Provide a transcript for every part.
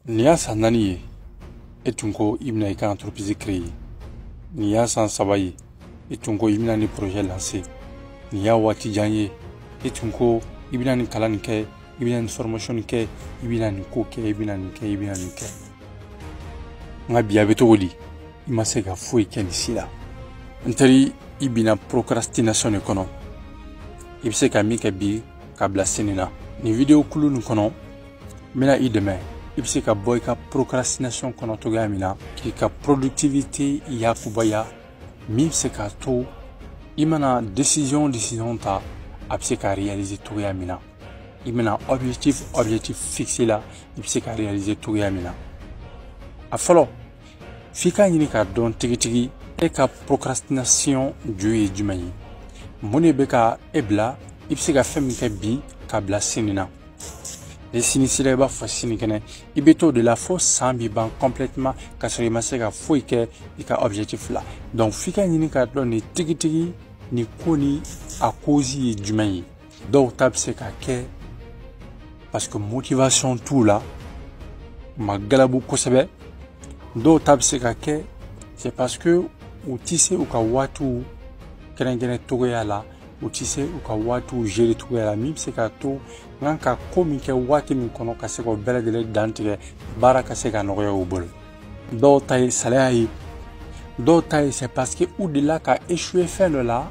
Nia sanani etunko imna ika entreprise créée. Nia san sabaye etunko imna ni projet lancé. Nia wati janye etunko ibina ni kalan ke, ibina ni formation ke, ibina ni ko ke, ibina ni ke, ibina ni ke. Nga biya beto woli ima se ka foi ken sila. Ntari ibina procrastination kono. Ibse ka mi ke bi ka bla senina. Ni video kulu nu kono mina ideme. Ibse ka boy ka procrastination kono to gamina ki ka productivité yakubaya mi se ka to imana décision ta abse ka réaliser to gamina imana objectif fixé là ibse ka réaliser to gamina afalo fika nyini ka don tigi e ka procrastination juye jumayi mone be ka ebla ibse ka femi ka bi ka bla sinina. Les sinistres ba fascine kene ibeto de la fausse sambi ban complètement ka sori maseka foi ke ika objectif là donc fika nyini ka don ni tigi ni koni a cause jumayi do tab se ka ke parce que motivation tout là magalabu kosebe do tab se ka ke c'est parce que ou tisse ou ka watu kene togoya là ou tisse ou ka watu gérer togoya là mim se ka to nganka komi ke wati min kono ka se ko bele de dantige bara ka se ka noya o bol do tay salai do tay c'est parce que ou de là ka échoué fin de là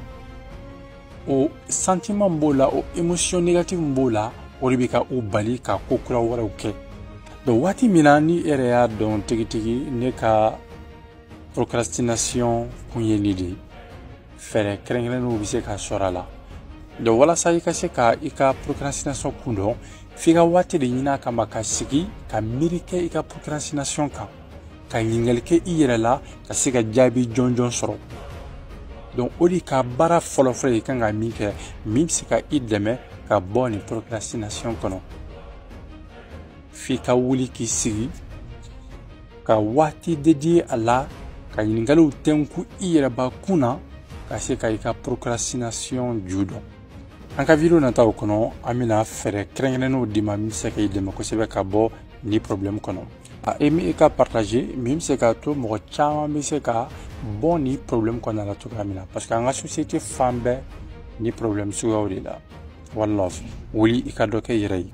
au sentiment bola au émotion négative bola o ribika ou bali ka kokura wara oké do wati minani area don tigi ne ka procrastination kunye lidi fere krenglen no bise ka sorala de wala sa ika se ka ika procrastination kundo figa wati de nyina kama ka sigi ka mirike ika procrastination ka yingelke iyere la ka se ka jabi jonjon soro donc odi ka bara folo fre ka nga mike mim se ka ideme ka boni procrastination kono fika wuli ki sigi ka wati dédié à la ka yingalu tenku iyere ba kuna ka se ka ika procrastination judo. En ka vidéo nata kono amina fere krengeno dima mi se ka idema ko sebe ka bo ni problème kono a emi ka partager même se ka to mo chama mi se ka bon ni problème kono la to amina parce que en société fambe ni problème su gawri la wallahi wuli ka doke yirei